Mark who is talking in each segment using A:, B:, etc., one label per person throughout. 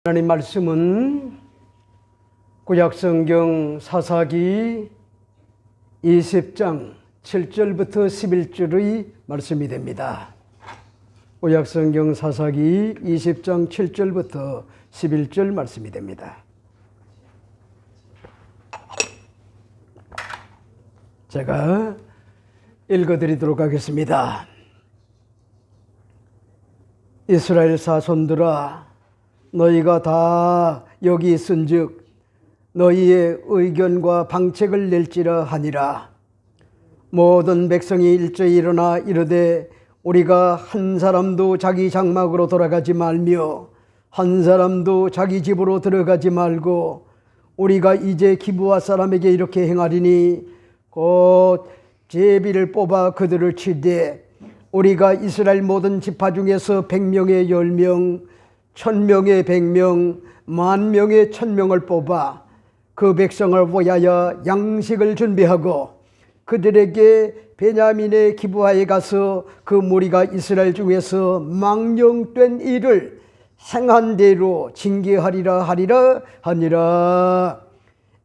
A: 하나님 말씀은 구약성경 사사기 20장 7절부터 11절의 말씀이 됩니다. 구약성경 사사기 20장 7절부터 11절 말씀이 됩니다. 제가 읽어드리도록 하겠습니다. 이스라엘 사손들아, 너희가 다 여기 있은즉 너희의 의견과 방책을 낼지라 하니라. 모든 백성이 일제히 일어나 이르되 우리가 한 사람도 자기 장막으로 돌아가지 말며 한 사람도 자기 집으로 들어가지 말고 우리가 이제 기브아 사람에게 이렇게 행하리니 곧 제비를 뽑아 그들을 치되 우리가 이스라엘 모든 지파 중에서 100명의 10명, 1000명의 100명, 10,000명의 1000명을 뽑아 그 백성을 위하여 양식을 준비하고 그들에게 베냐민의 기브아에 가서 그 무리가 이스라엘 중에서 망령된 일을 행한 대로 징계하리라 하니라.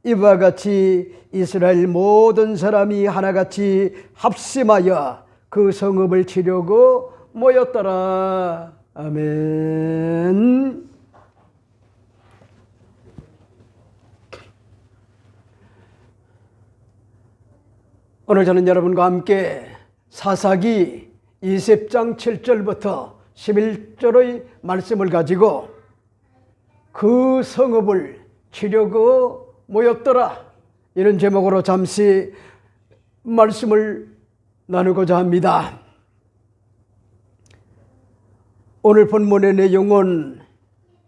A: 이와 같이 이스라엘 모든 사람이 하나같이 합심하여 그 성읍을 치려고 모였더라. 아멘. 오늘 저는 여러분과 함께 사사기 20장 7절부터 11절의 말씀을 가지고 그 성읍을 치려고 모였더라, 이런 제목으로 잠시 말씀을 나누고자 합니다. 오늘 본문의 내용은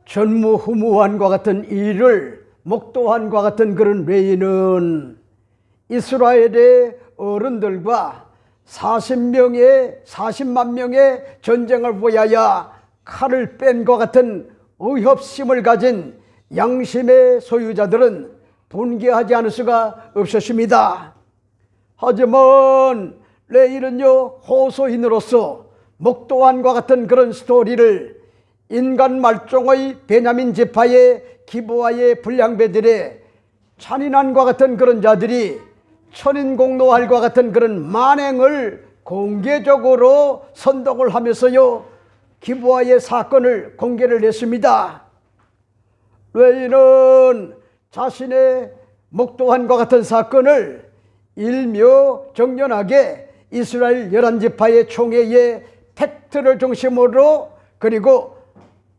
A: 전무후무한과 같은 일을 목도한과 같은 그런 레위는 이스라엘의 어른들과 40만 명의 전쟁을 위하여 칼을 뺀 것 같은 의협심을 가진 양심의 소유자들은 분개하지 않을 수가 없었습니다. 하지만 레위는요, 호소인으로서 목도한과 같은 그런 스토리를 인간 말종의 베냐민 지파의 기브아의 불량배들의 잔인함과 같은 그런 자들이 천인공노할과 같은 그런 만행을 공개적으로 선동을 하면서요, 기브아의 사건을 공개를 했습니다. 레위는 자신의 목도한과 같은 사건을 일묘정연하게 이스라엘 11지파의 총회의 팩트를 중심으로, 그리고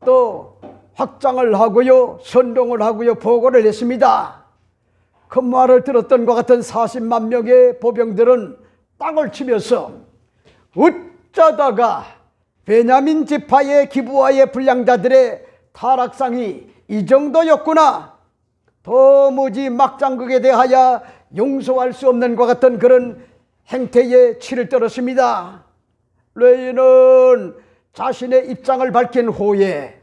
A: 또 확장을 하고요, 선동을 하고요, 보고를 했습니다. 그 말을 들었던 것 같은 40만 명의 보병들은 땅을 치면서 어쩌다가 베냐민 지파의 기브아의 불량자들의 타락상이 이 정도였구나, 도무지 막장극에 대하여 용서할 수 없는 것 같은 그런 행태에 치를 떨었습니다. 레위는 자신의 입장을 밝힌 후에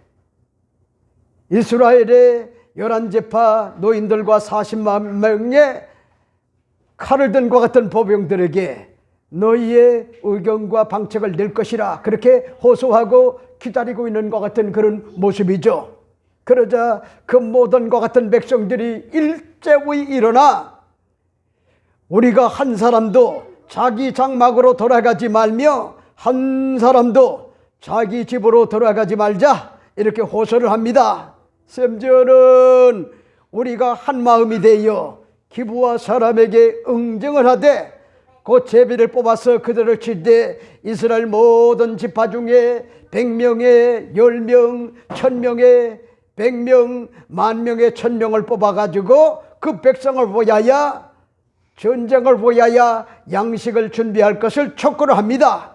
A: 이스라엘의 11지파 노인들과 40만 명의 칼을 든 것 같은 보병들에게 너희의 의견과 방책을 낼 것이라, 그렇게 호소하고 기다리고 있는 것 같은 그런 모습이죠. 그러자 그 모든 것 같은 백성들이 일제히 일어나 우리가 한 사람도 자기 장막으로 돌아가지 말며 한 사람도 자기 집으로 돌아가지 말자, 이렇게 호소를 합니다. 심지어는 우리가 한 마음이 되어 기브아 사람에게 응징을 하되 곧 제비를 뽑아서 그들을 칠 때 이스라엘 모든 지파 중에 100명의 10명, 1000명의 100명, 10,000명의 1000명을 뽑아가지고 그 백성을 위하여, 전쟁을 위하여 양식을 준비할 것을 촉구를 합니다.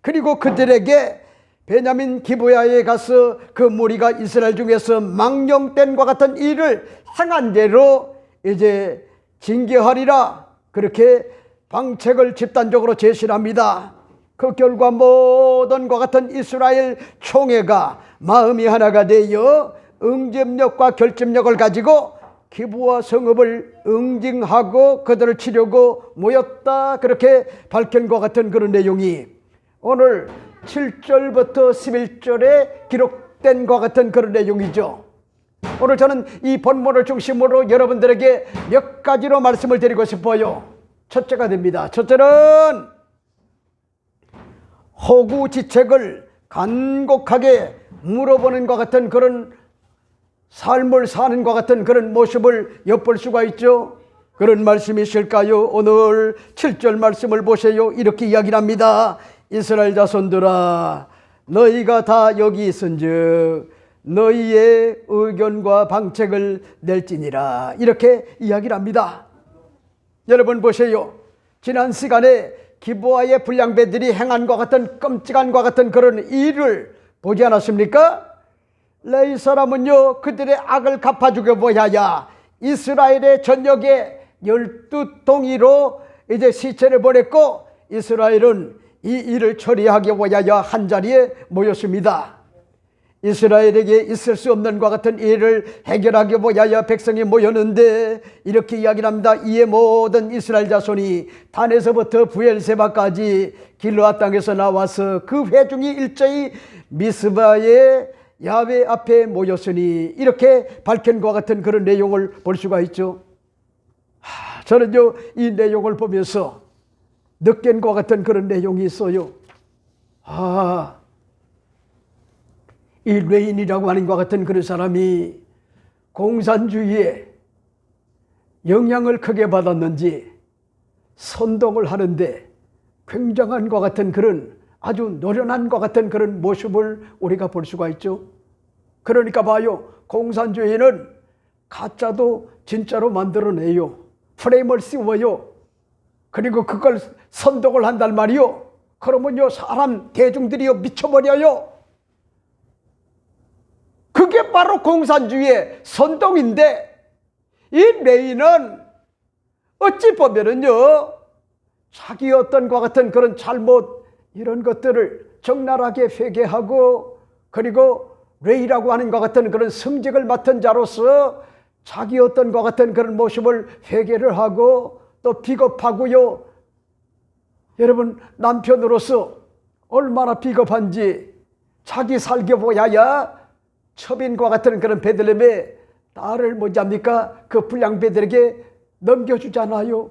A: 그리고 그들에게 베냐민 기브아에 가서 그 무리가 이스라엘 중에서 망령된과 같은 일을 행한 대로 이제 징계하리라, 그렇게 방책을 집단적으로 제시를 합니다. 그 결과 모든 것 같은 이스라엘 총회가 마음이 하나가 되어 응집력과 결집력을 가지고 기브아 성읍을 응징하고 그들을 치려고 모였다, 그렇게 밝힌 것 같은 그런 내용이 오늘 7절부터 11절에 기록된 것 같은 그런 내용이죠. 오늘 저는 이 본문을 중심으로 여러분들에게 몇 가지로 말씀을 드리고 싶어요. 첫째가 됩니다. 첫째는 호구지책을 간곡하게 물어보는 것 같은 그런 삶을 사는 것 같은 그런 모습을 엿볼 수가 있죠. 그런 말씀이실까요? 오늘 7절 말씀을 보세요. 이렇게 이야기를 합니다. 이스라엘 자손들아, 너희가 다 여기 있은즉 너희의 의견과 방책을 낼지니라. 이렇게 이야기를 합니다. 여러분 보세요. 지난 시간에 기브아의 불량배들이 행한 것 같은 끔찍한 것 같은 그런 일을 보지 않았습니까? 레위 사람은요, 그들의 악을 갚아주게 보야야 이스라엘의 전역에 12동이로 이제 시체를 보냈고, 이스라엘은 이 일을 처리하기 위하여 한자리에 모였습니다. 이스라엘에게 있을 수 없는 것 같은 일을 해결하기 위하여 백성이 모였는데, 이렇게 이야기를 합니다. 이에 모든 이스라엘 자손이 단에서부터 부엘세바까지 길르앗 땅에서 나와서 그 회중이 일제히 미스바의 야훼 앞에 모였으니, 이렇게 밝힌 것 같은 그런 내용을 볼 수가 있죠. 저는요, 이 내용을 보면서 느낀 것 같은 그런 내용이 있어요. 이 레인이라고 하는 것 같은 그런 사람이 공산주의에 영향을 크게 받았는지 선동을 하는데 굉장한 것 같은 그런 아주 노련한 것 같은 그런 모습을 우리가 볼 수가 있죠. 그러니까 봐요, 공산주의는 가짜도 진짜로 만들어내요. 프레임을 씌워요. 그리고 그걸 선동을 한단 말이요. 그러면요, 사람 대중들이요 미쳐버려요. 그게 바로 공산주의의 선동인데, 이 레위는 어찌 보면은요, 자기 어떤 것 같은 그런 잘못 이런 것들을 적나라하게 회개하고, 그리고 레위라고 하는 것 같은 그런 성직을 맡은 자로서 자기 어떤 것 같은 그런 모습을 회개를 하고 또 비겁하고요. 여러분, 남편으로서 얼마나 비겁한지 자기 살게 보야야 첩인과 같은 그런 베들레헴의 딸을 뭐지합니까? 그 불량배들에게 넘겨주잖아요.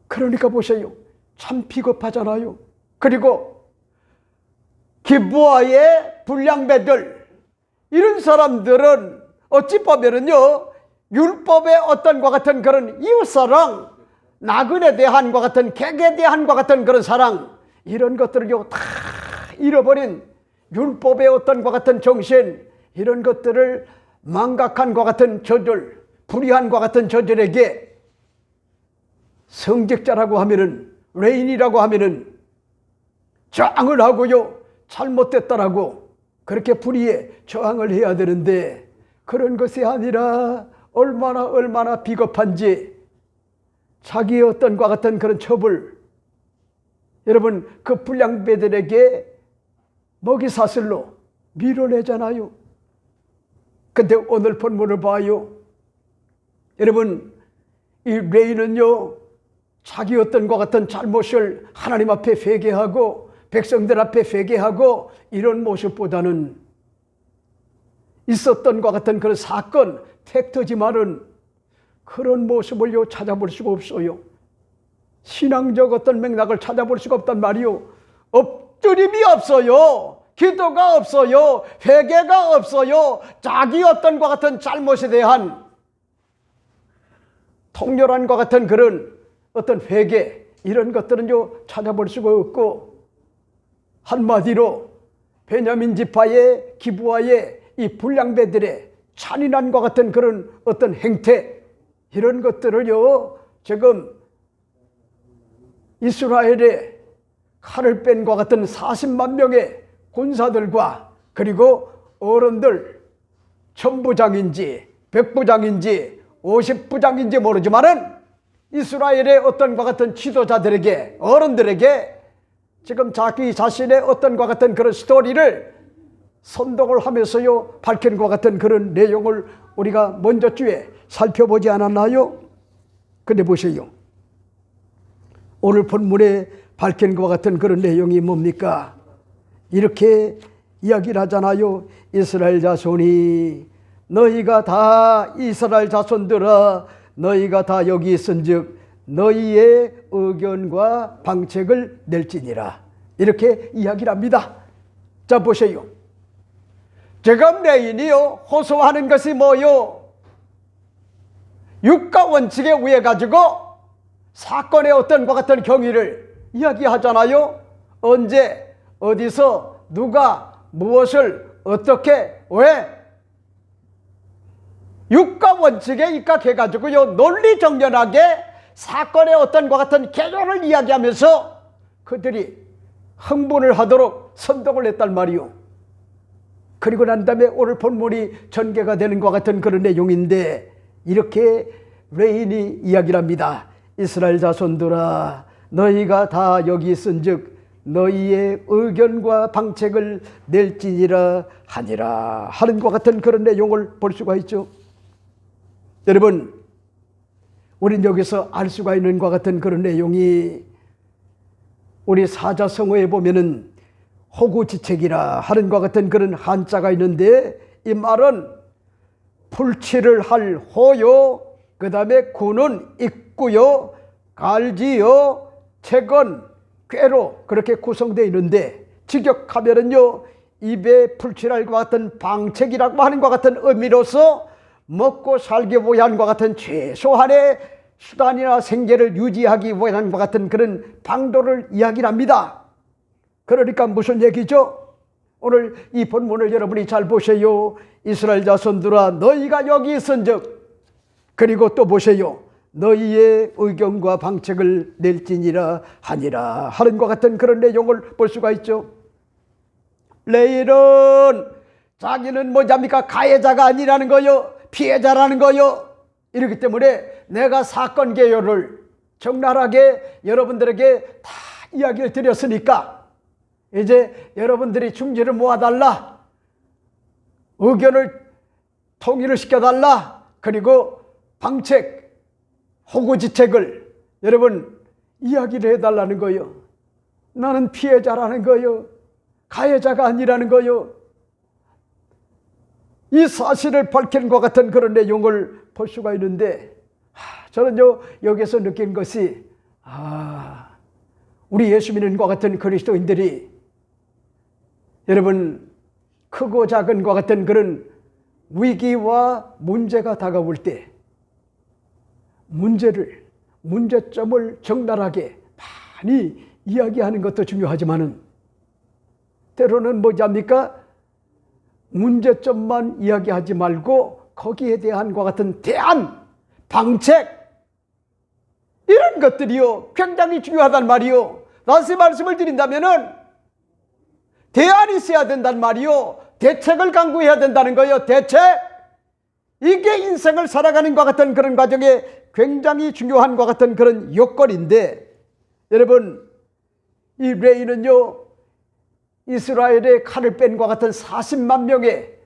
A: 그러니까 보세요, 참 비겁하잖아요. 그리고 기브아의 불량배들, 이런 사람들은 어찌 보면은요, 율법의 어떤 것 같은 그런 이웃사랑, 나그네 대한 것 같은, 객에 대한 것 같은 그런 사랑, 이런 것들을요 다 잃어버린 율법의 어떤 것 같은 정신, 이런 것들을 망각한 것 같은 저들, 불의한 것 같은 저들에게 성직자라고 하면은, 레인이라고 하면은 저항을 하고요, 잘못됐다라고 그렇게 불의에 저항을 해야 되는데, 그런 것이 아니라 얼마나 비겁한지 자기의 어떤 것 같은 그런 첩을, 여러분, 그 불량배들에게 먹이사슬로 밀어내잖아요. 근데 오늘 본문을 봐요. 여러분, 이 레위는요, 자기 어떤 것 같은 잘못을 하나님 앞에 회개하고 백성들 앞에 회개하고 이런 모습보다는 있었던 것 같은 그런 사건, 팩트지만은 그런 모습을요 찾아볼 수가 없어요. 신앙적 어떤 맥락을 찾아볼 수가 없단 말이요. 엎드림이 없어요. 기도가 없어요. 회개가 없어요. 자기 어떤 것 같은 잘못에 대한 통렬한 것 같은 그런 어떤 회개, 이런 것들은요 찾아볼 수가 없고, 한마디로 베냐민 지파의 기브아의 이 불량배들의 잔인한 것 같은 그런 어떤 행태, 이런 것들을요 지금 이스라엘의 칼을 뺀 것 같은 40만 명의 군사들과 그리고 어른들, 천부장인지 백부장인지 50부장인지 모르지만은 이스라엘의 어떤 것 같은 지도자들에게, 어른들에게 지금 자기 자신의 어떤 것 같은 그런 스토리를 선동을 하면서요 밝힌 것 같은 그런 내용을 우리가 먼저 주에 살펴보지 않았나요? 근데 보세요, 오늘 본문에 밝힌 것 같은 그런 내용이 뭡니까? 이렇게 이야기를 하잖아요. 이스라엘 자손이 너희가 다 이스라엘 자손들아 너희가 다 여기 있은즉 너희의 의견과 방책을 낼지니라. 이렇게 이야기를 합니다. 자 보세요. 지금 레인이요 호소하는 것이 뭐요? 육가 원칙에 의해 가지고 사건의 어떤 것 같은 경위를 이야기하잖아요. 언제 어디서 누가 무엇을 어떻게 왜 육가 원칙에 입각해 가지고요 논리정연하게 사건의 어떤 것 같은 개요를 이야기하면서 그들이 흥분을 하도록 선동을 했단 말이요. 그리고 난 다음에 오늘 본문이 전개가 되는 것 같은 그런 내용인데 이렇게 레인이 이야기를 합니다. 이스라엘 자손들아 너희가 다 여기 있은즉 너희의 의견과 방책을 낼지니라 하니라 하는 것 같은 그런 내용을 볼 수가 있죠. 여러분 우린 여기서 알 수가 있는 것 같은 그런 내용이 우리 사자성어에 보면은 호구지책이라 하는 것 같은 그런 한자가 있는데 이 말은 풀칠을 할 호요 그 다음에 구는 있고요 갈지요 책은 꾀로 그렇게 구성되어 있는데 직역하면은요 입에 풀칠할 것 같은 방책이라고 하는 것 같은 의미로서 먹고 살기 위한 것 같은 최소한의 수단이나 생계를 유지하기 위한 것 같은 그런 방도를 이야기를 합니다. 그러니까 무슨 얘기죠? 오늘 이 본문을 여러분이 잘 보세요. 이스라엘 자손들아 너희가 여기 있은즉 그리고 또 보세요. 너희의 의견과 방책을 낼지니라 하니라 하는 것 같은 그런 내용을 볼 수가 있죠. 레일은 자기는 뭐냐입니까? 가해자가 아니라는 거요 피해자라는 거요. 이렇기 때문에 내가 사건 개요를 적나라하게 여러분들에게 다 이야기를 드렸으니까 이제 여러분들이 중지를 모아달라 의견을 통일을 시켜달라 그리고 방책 호구지책을 여러분 이야기를 해달라는 거요. 나는 피해자라는 거요 가해자가 아니라는 거요. 이 사실을 밝힌 것 같은 그런 내용을 볼 수가 있는데 저는요 여기서 느낀 것이 우리 예수 믿는 것 같은 그리스도인들이 여러분 크고 작은 것 같은 그런 위기와 문제가 다가올 때 문제점을 적나라하게 많이 이야기하는 것도 중요하지만은 때로는 뭐냐입니까? 문제점만 이야기하지 말고 거기에 대한 것 같은 대안, 방책 이런 것들이요 굉장히 중요하단 말이요. 다시 말씀을 드린다면은 대안이 있어야 된단 말이요. 대책을 강구해야 된다는 거예요. 대책. 이게 인생을 살아가는 것 같은 그런 과정에 굉장히 중요한 것 같은 그런 요건인데 여러분 이 레이는요 이스라엘의 칼을 뺀 것 같은 40만 명의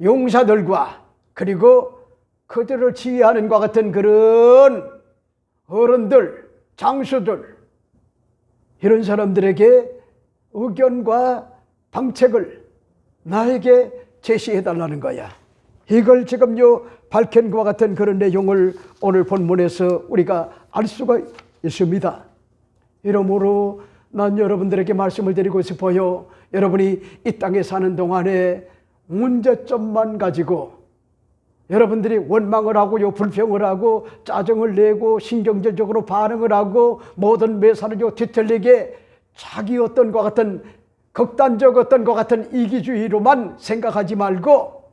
A: 용사들과 그리고 그들을 지휘하는 것 같은 그런 어른들, 장수들 이런 사람들에게 의견과 방책을 나에게 제시해달라는 거야. 이걸 지금요 밝힌 것 같은 그런 내용을 오늘 본문에서 우리가 알 수가 있습니다. 이러므로 난 여러분들에게 말씀을 드리고 싶어요. 여러분이 이 땅에 사는 동안에 문제점만 가지고 여러분들이 원망을 하고요 불평을 하고 짜증을 내고 신경질적으로 반응을 하고 모든 매사를요 뒤틀리게 자기 어떤 것 같은 극단적 어떤 것 같은 이기주의로만 생각하지 말고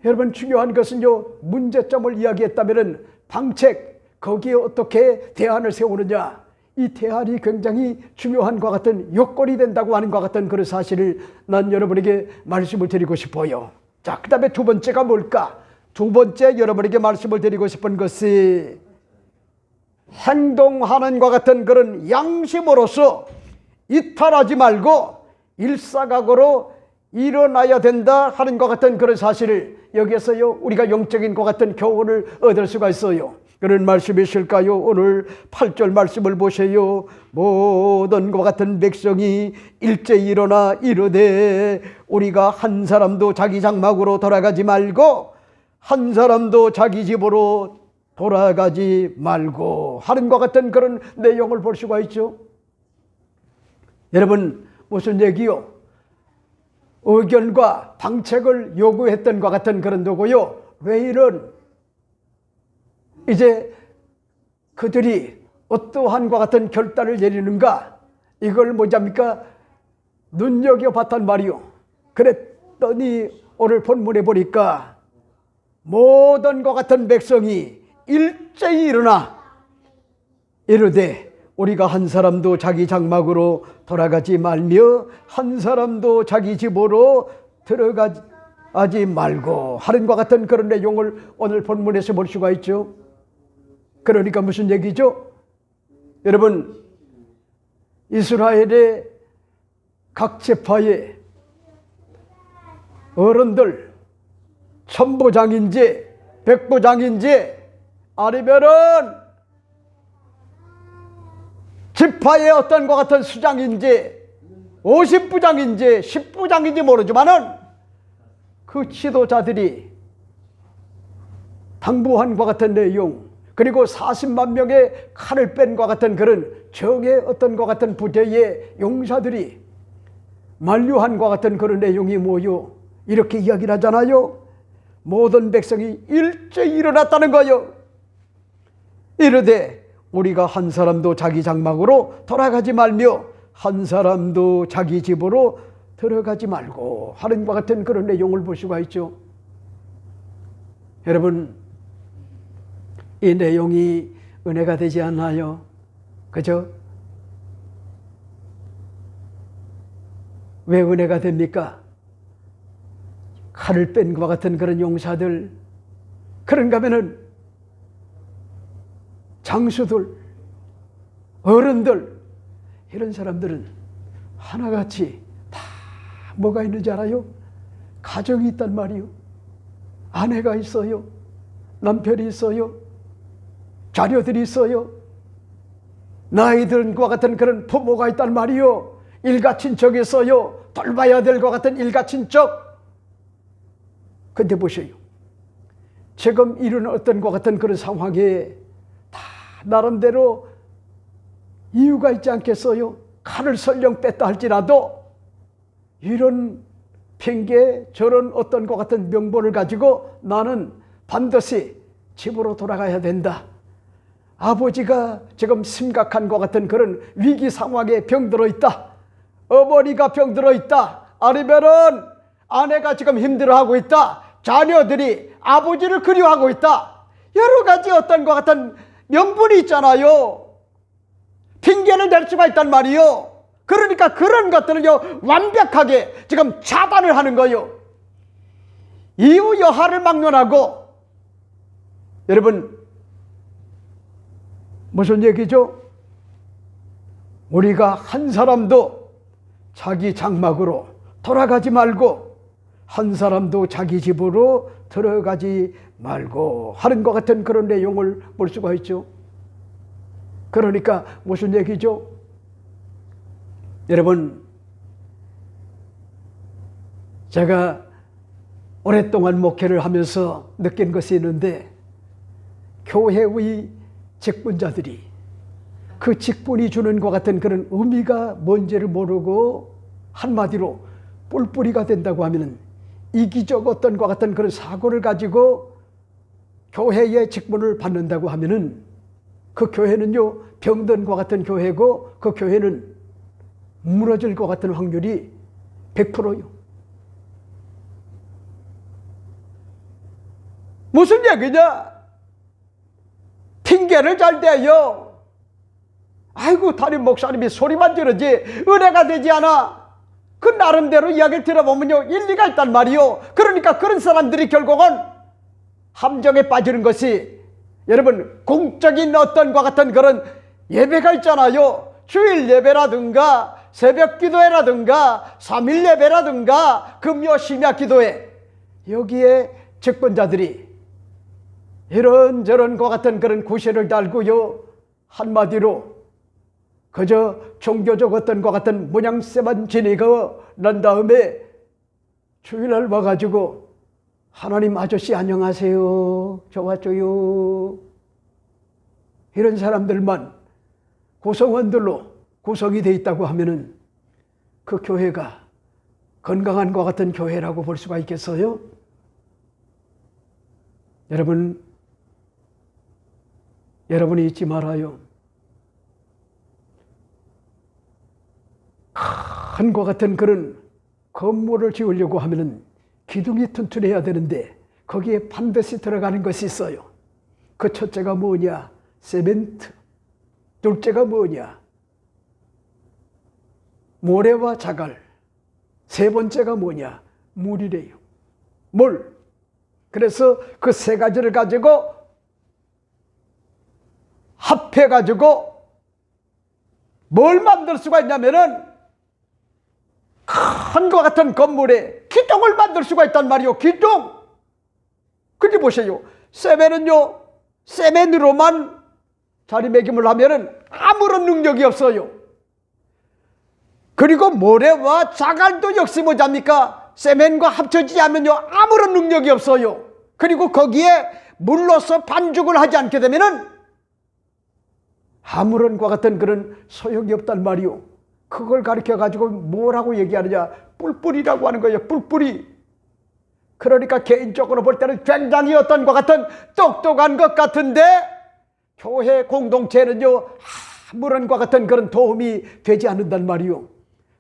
A: 여러분 중요한 것은요 문제점을 이야기했다면 방책 거기에 어떻게 대안을 세우느냐 이 대안이 굉장히 중요한 것 같은 요건이 된다고 하는 것 같은 그런 사실을 난 여러분에게 말씀을 드리고 싶어요. 자, 그 다음에 두 번째가 뭘까? 두 번째 여러분에게 말씀을 드리고 싶은 것이 행동하는 것 같은 그런 양심으로서 이탈하지 말고 일사각오로 일어나야 된다 하는 것 같은 그런 사실을 여기에서요 우리가 영적인 것 같은 교훈을 얻을 수가 있어요. 그런 말씀이실까요? 오늘 8절 말씀을 보세요. 모든 것 같은 백성이 일제히 일어나 이르되 우리가 한 사람도 자기 장막으로 돌아가지 말고 한 사람도 자기 집으로 돌아가지 말고 하는 것 같은 그런 내용을 볼 수가 있죠. 여러분, 무슨 얘기요? 의견과 방책을 요구했던 것 같은 그런 도고요. 왜 이런 이제 그들이 어떠한 것 같은 결단을 내리는가? 이걸 뭐잡니까? 눈여겨봤단 말이요. 그랬더니 오늘 본문에 보니까 모든 것 같은 백성이 일제히 일어나 이르되 우리가 한 사람도 자기 장막으로 돌아가지 말며 한 사람도 자기 집으로 들어가지 말고 하는 것 같은 그런 내용을 오늘 본문에서 볼 수가 있죠. 그러니까 무슨 얘기죠? 여러분, 이스라엘의 각 지파의 어른들 천부장인지 백부장인지 아니면은 지파의 어떤 것 같은 수장인지 50부장인지 10부장인지 모르지만은 그 지도자들이 당부한 것 같은 내용, 그리고 40만 명의 칼을 뺀 것 같은 그런 정의 어떤 것 같은 부대의 용사들이 만류한 것 같은 그런 내용이 뭐요? 이렇게 이야기를 하잖아요. 모든 백성이 일제히 일어났다는 거요. 이르되 우리가 한 사람도 자기 장막으로 돌아가지 말며 한 사람도 자기 집으로 들어가지 말고 하는 것 같은 그런 내용을 볼 수가 있죠. 여러분, 이 내용이 은혜가 되지 않나요? 그죠? 왜 은혜가 됩니까? 칼을 뺀 것 같은 그런 용사들, 그런가 하면은 장수들, 어른들, 이런 사람들은 하나같이 다 뭐가 있는지 알아요? 가정이 있단 말이요. 아내가 있어요. 남편이 있어요. 자녀들이 있어요. 나이 든 것 같은 그런 부모가 있단 말이요. 일가 친척이 있어요. 돌봐야 될 것 같은 일가 친척. 근데 보세요. 지금 이런 어떤 것 같은 그런 상황에 다 나름대로 이유가 있지 않겠어요? 칼을 설령 뺐다 할지라도 이런 핑계, 저런 어떤 것 같은 명분을 가지고 나는 반드시 집으로 돌아가야 된다. 아버지가 지금 심각한 것 같은 그런 위기 상황에 병들어 있다. 어머니가 병들어 있다. 아니면은 아내가 지금 힘들어하고 있다. 자녀들이 아버지를 그리워하고 있다. 여러 가지 어떤 것 같은 명분이 있잖아요. 핑계를 댈 수가 있단 말이요. 그러니까 그런 것들을요 완벽하게 지금 차단을 하는 거요. 이유 여하를 막론하고. 여러분, 무슨 얘기죠? 우리가 한 사람도 자기 장막으로 돌아가지 말고 한 사람도 자기 집으로 들어가지 말고 하는 것 같은 그런 내용을 볼 수가 있죠. 그러니까 무슨 얘기죠? 여러분, 제가 오랫동안 목회를 하면서 느낀 것이 있는데, 교회의 직분자들이 그 직분이 주는 것 같은 그런 의미가 뭔지를 모르고 한마디로 뿔뿔이가 된다고 하면 이기적 어떤 것 같은 그런 사고를 가지고 교회의 직분을 받는다고 하면은 그 교회는요 병든 것 같은 교회고 그 교회는 무너질 것 같은 확률이 100%요. 무슨 얘기냐? 핑계를 잘 대요. 아이고 담임 목사님이 소리만 지르지 은혜가 되지 않아. 그 나름대로 이야기를 들어보면요 일리가 있단 말이요. 그러니까 그런 사람들이 결국은 함정에 빠지는 것이, 여러분 공적인 어떤 것 같은 그런 예배가 있잖아요. 주일 예배라든가 새벽 기도회라든가 3일 예배라든가 금요 심야 기도회, 여기에 직분자들이 이런저런 것 같은 그런 구실을 달고요, 한마디로 그저 종교적 어떤 것 같은 모양새만 지니고 난 다음에 주일날 와가지고 하나님 아저씨 안녕하세요, 저 왔죠요, 이런 사람들만 구성원들로 구성이 되어 있다고 하면은 그 교회가 건강한 것 같은 교회라고 볼 수가 있겠어요? 여러분이 잊지 말아요. 큰 것 같은 그런 건물을 지으려고 하면은 기둥이 튼튼해야 되는데 거기에 반드시 들어가는 것이 있어요. 그 첫째가 뭐냐? 세멘트. 둘째가 뭐냐? 모래와 자갈. 세 번째가 뭐냐? 물이래요. 물. 그래서 그 세 가지를 가지고 합해가지고 뭘 만들 수가 있냐면은 큰 것 같은 건물에 기둥을 만들 수가 있단 말이요. 기둥. 그게 보세요. 세멘은요, 세멘으로만 자리매김을 하면은 아무런 능력이 없어요. 그리고 모래와 자갈도 역시 뭐잡니까? 세멘과 합쳐지지 않으면요, 아무런 능력이 없어요. 그리고 거기에 물로서 반죽을 하지 않게 되면은 아무런 것 같은 그런 소용이 없단 말이요. 그걸 가르쳐가지고 뭐라고 얘기하느냐? 뿔뿔이라고 하는 거예요. 뿔뿔이. 그러니까 개인적으로 볼 때는 굉장히 어떤 것 같은 똑똑한 것 같은데 교회 공동체는요, 아무런 것 같은 그런 도움이 되지 않는단 말이요.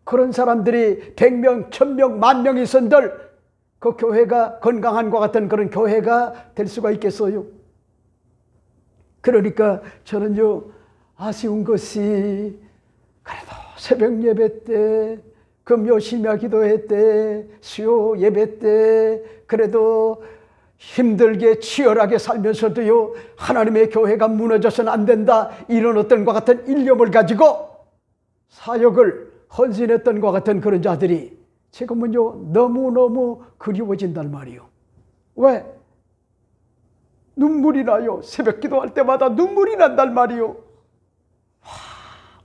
A: 그런 사람들이 100명, 1000명, 10,000명 있은들 그 교회가 건강한 것 같은 그런 교회가 될 수가 있겠어요? 그러니까 저는요, 아쉬운 것이 그래도 새벽 예배 때, 금요 심야 기도회 때, 수요 예배 때 그래도 힘들게 치열하게 살면서도요, 하나님의 교회가 무너져서는 안 된다, 이런 어떤 것 같은 일념을 가지고 사역을 헌신했던 것 같은 그런 자들이 지금은요, 너무너무 그리워진단 말이요. 왜? 눈물이 나요. 새벽 기도할 때마다 눈물이 난단 말이요.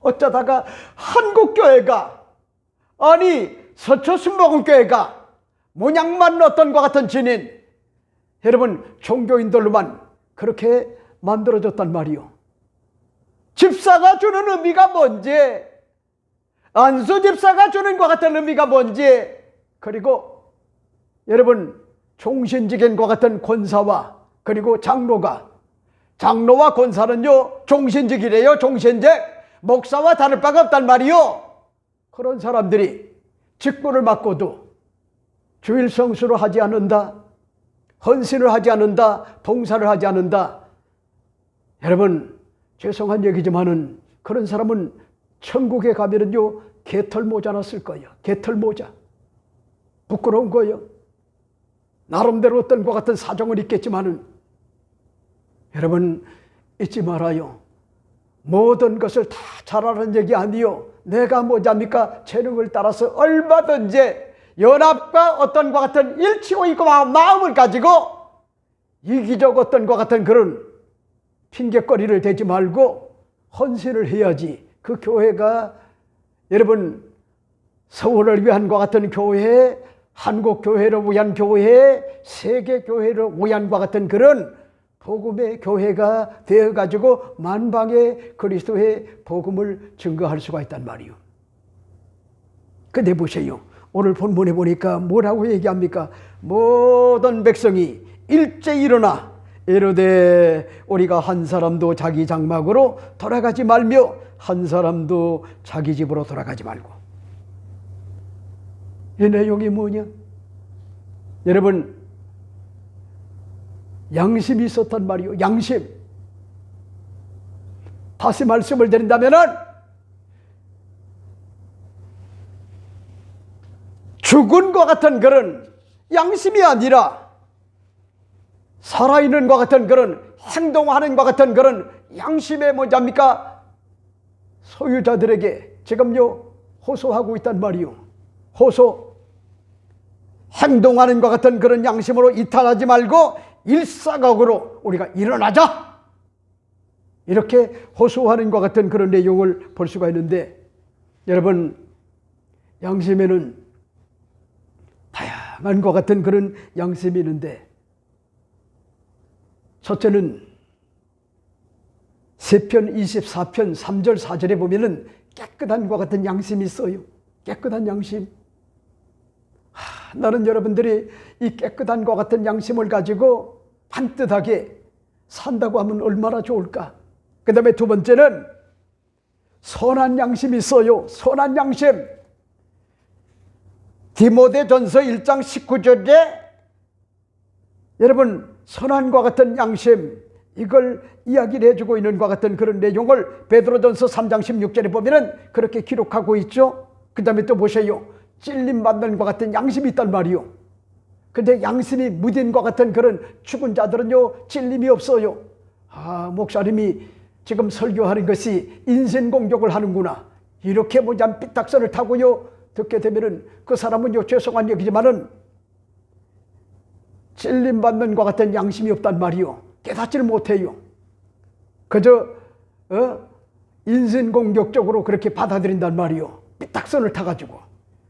A: 어쩌다가 한국교회가, 아니 서초순복음교회가 모양만 어떤 것 같은 지닌 여러분 종교인들로만 그렇게 만들어졌단 말이요. 집사가 주는 의미가 뭔지, 안수 집사가 주는 것 같은 의미가 뭔지, 그리고 여러분 종신직인 것 같은 권사와 그리고 장로와 권사는요 종신직이래요. 종신직. 목사와 다를 바가 없단 말이요. 그런 사람들이 직분을 맡고도 주일 성수를 하지 않는다, 헌신을 하지 않는다, 봉사를 하지 않는다. 여러분 죄송한 얘기지만은 그런 사람은 천국에 가면은요 개털 모자나 쓸 거예요. 개털 모자. 부끄러운 거예요. 나름대로 어떤 것 같은 사정은 있겠지만은 여러분 잊지 말아요. 모든 것을 다 잘하는 얘기 아니요. 내가 뭐잡니까? 재능을 따라서 얼마든지 연합과 어떤 것 같은 일치고 있고 마음을 가지고 이기적 어떤 것 같은 그런 핑계거리를 대지 말고 헌신을 해야지. 그 교회가 여러분 서울을 위한 것 같은 교회, 한국 교회를 위한 교회, 세계 교회를 위한 것 같은 그런 복음의 교회가 되어가지고 만방에 그리스도의 복음을 증거할 수가 있단 말이요. 근데 보세요. 오늘 본문에 보니까 뭐라고 얘기합니까? 모든 백성이 일제 일어나 이르되 우리가 한 사람도 자기 장막으로 돌아가지 말며 한 사람도 자기 집으로 돌아가지 말고. 이 내용이 뭐냐? 여러분 양심이 있었단 말이요. 양심. 다시 말씀을 드린다면은 죽은 것 같은 그런 양심이 아니라 살아있는 것 같은 그런 행동하는 것 같은 그런 양심의 뭐잡니까? 소유자들에게 지금요 호소하고 있단 말이요. 호소. 행동하는 것 같은 그런 양심으로 이탈하지 말고 일사각오로 우리가 일어나자, 이렇게 호소하는 것 같은 그런 내용을 볼 수가 있는데, 여러분, 양심에는 다양한 것 같은 그런 양심이 있는데, 첫째는 시편 24편 3절 4절에 보면은 깨끗한 것 같은 양심이 있어요. 깨끗한 양심. 나는 여러분들이 이 깨끗한 것 같은 양심을 가지고 반듯하게 산다고 하면 얼마나 좋을까. 그 다음에 두 번째는 선한 양심이 있어요. 선한 양심. 디모데전서 1장 19절에 여러분, 선한과 같은 양심, 이걸 이야기를 해주고 있는 것 같은 그런 내용을 베드로전서 3장 16절에 보면은 그렇게 기록하고 있죠. 그 다음에 또 보세요. 찔림 받는 것 같은 양심이 있단 말이요. 근데 양심이 무딘 것 같은 그런 죽은 자들은요, 찔림이 없어요. 목사님이 지금 설교하는 것이 인신공격을 하는구나, 이렇게 뭐냐 삐딱선을 타고요 듣게 되면은 그 사람은요, 죄송한 얘기지만은 찔림 받는 것 같은 양심이 없단 말이요. 깨닫지를 못해요. 그저 인신공격적으로 그렇게 받아들인단 말이요. 삐딱선을 타가지고.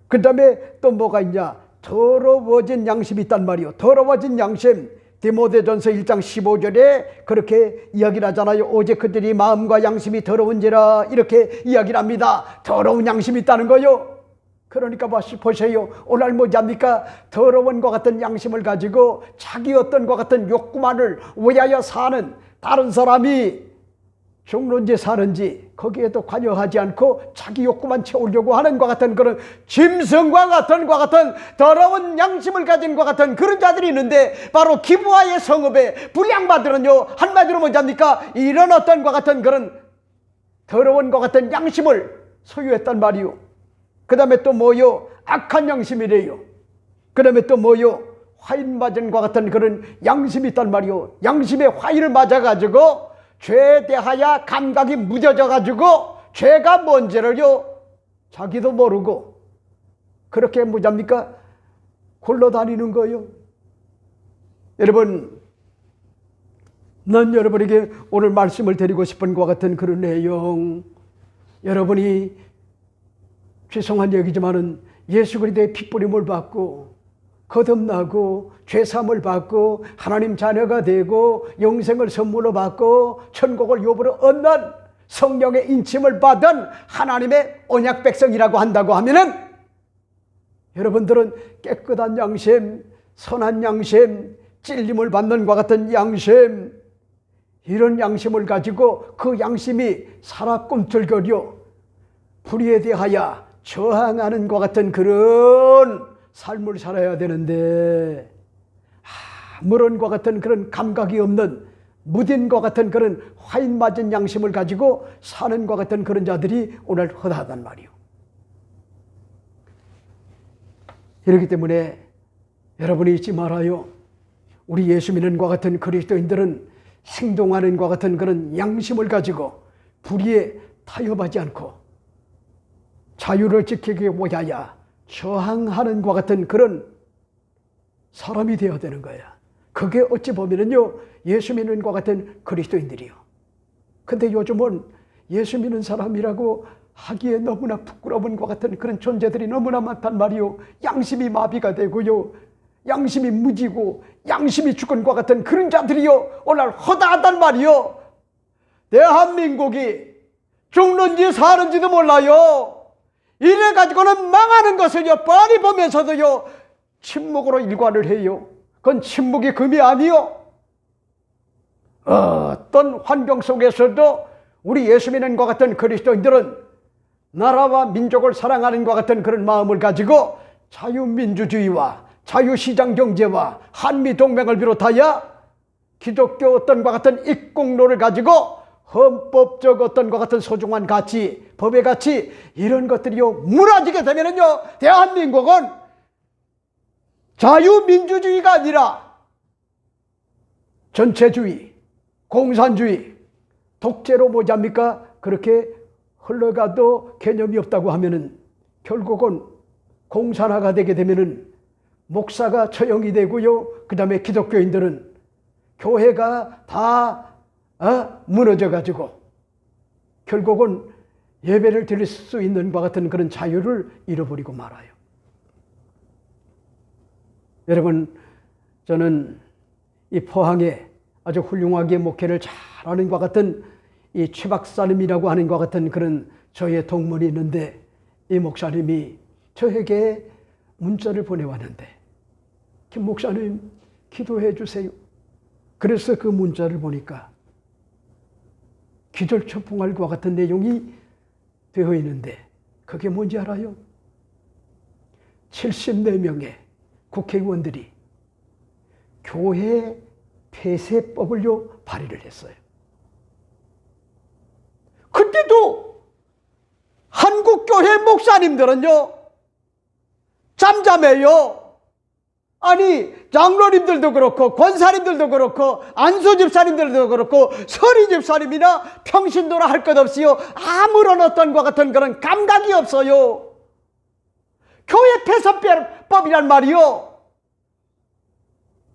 A: 그 다음에 또 뭐가 있냐, 더러워진 양심이 있단 말이요. 더러워진 양심, 디모데전서 1장 15절에 그렇게 이야기를 하잖아요. 오직 그들이 마음과 양심이 더러운지라, 이렇게 이야기를 합니다. 더러운 양심이 있다는 거요. 그러니까 보세요. 오늘 뭐합니까? 더러운 것 같은 양심을 가지고 자기 어떤 것 같은 욕구만을 위하여 사는, 다른 사람이 죽는지 사는지 거기에도 관여하지 않고 자기 욕구만 채우려고 하는 것 같은 그런 짐승과 같은 것 같은 더러운 양심을 가진 것 같은 그런 자들이 있는데, 바로 기브아의 성읍의 불량바들은요, 한마디로 뭐합니까? 이런 어떤 것 같은 그런 더러운 것 같은 양심을 소유했단 말이요. 그 다음에 또 뭐요? 악한 양심이래요. 그 다음에 또 뭐요? 화인 맞은 것 같은 그런 양심이 있단 말이요. 양심에 화인을 맞아가지고 죄에 대하여 감각이 무뎌져가지고 죄가 뭔지를요, 자기도 모르고 그렇게 뭐합니까? 굴러다니는 거예요. 여러분, 난 여러분에게 오늘 말씀을 드리고 싶은 것 같은 그런 내용, 여러분이 죄송한 얘기지만은 예수 그리스도의 핏부림을 받고 거듭나고 죄사함을 받고 하나님 자녀가 되고 영생을 선물로 받고 천국을 유업으로 얻는 성령의 인침을 받은 하나님의 언약 백성이라고 한다고 하면은, 여러분들은 깨끗한 양심, 선한 양심, 찔림을 받는 것 같은 양심, 이런 양심을 가지고 그 양심이 살아 꿈틀거려 불의에 대하여 저항하는 것 같은 그런 삶을 살아야 되는데, 아무런 것 같은 그런 감각이 없는 무딘 것 같은 그런 화인 맞은 양심을 가지고 사는 것 같은 그런 자들이 오늘 허다하단 말이요. 이렇기 때문에 여러분이 잊지 말아요. 우리 예수 믿는 것 같은 그리스도인들은 행동하는 것 같은 그런 양심을 가지고 불의에 타협하지 않고 자유를 지키기 위하여 저항하는 것 같은 그런 사람이 되어야 되는 거야. 그게 어찌 보면은요, 예수 믿는 것 같은 그리스도인들이요. 근데 요즘은 예수 믿는 사람이라고 하기에 너무나 부끄러운 것 같은 그런 존재들이 너무나 많단 말이요. 양심이 마비가 되고요, 양심이 무지고 양심이 죽은 것 같은 그런 자들이요, 오늘 허다하단 말이요. 대한민국이 죽는지 사는지도 몰라요. 이래가지고는 망하는 것을요, 뻔히 보면서도요, 침묵으로 일관을 해요. 그건 침묵이 금이 아니요. 어떤 환경 속에서도 우리 예수 믿는 것 같은 그리스도인들은 나라와 민족을 사랑하는 것 같은 그런 마음을 가지고 자유민주주의와 자유시장경제와 한미동맹을 비롯하여 기독교 어떤 것 같은 입국론을 가지고 헌법적 어떤 것 같은 소중한 가치, 법의 가치, 이런 것들이요 무너지게 되면은요, 대한민국은 자유민주주의가 아니라 전체주의, 공산주의, 독재로 뭐합니까? 그렇게 흘러가도 개념이 없다고 하면은 결국은 공산화가 되게 되면은 목사가 처형이 되고요, 그 다음에 기독교인들은 교회가 다 무너져 가지고 결국은 예배를 드릴 수 있는 것 같은 그런 자유를 잃어버리고 말아요. 여러분, 저는 이 포항에 아주 훌륭하게 목회를 잘하는 것 같은 이 최 박사님이라고 하는 것 같은 그런 저의 동문이 있는데, 이 목사님이 저에게 문자를 보내왔는데, 김 목사님 기도해 주세요. 그래서 그 문자를 보니까 기절초풍할과 같은 내용이 되어 있는데, 그게 뭔지 알아요? 74명의 국회의원들이 교회 폐쇄법을요 발의를 했어요. 근데도 한국교회 목사님들은요 잠잠해요. 아니, 장로님들도 그렇고 권사님들도 그렇고 안수 집사님들도 그렇고 서리 집사님이나 평신도나 할 것 없이요 아무런 어떤 것 같은 그런 감각이 없어요. 교회 폐쇄법이란 말이요,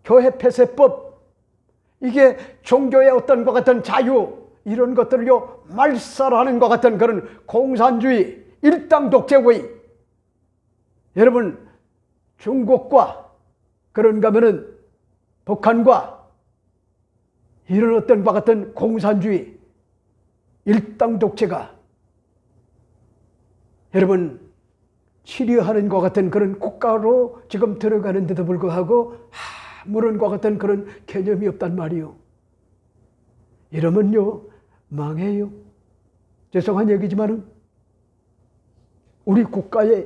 A: 교회 폐쇄법, 이게 종교의 어떤 것 같은 자유, 이런 것들을요 말살하는 것 같은 그런 공산주의, 일당 독재주의. 여러분, 중국과 그런가 하면은 북한과 이런 어떤 것 같은 공산주의, 일당 독재가 여러분 치료하는 것 같은 그런 국가로 지금 들어가는데도 불구하고 아무런 것 같은 그런 개념이 없단 말이요. 이러면요 망해요. 죄송한 얘기지만은 우리 국가에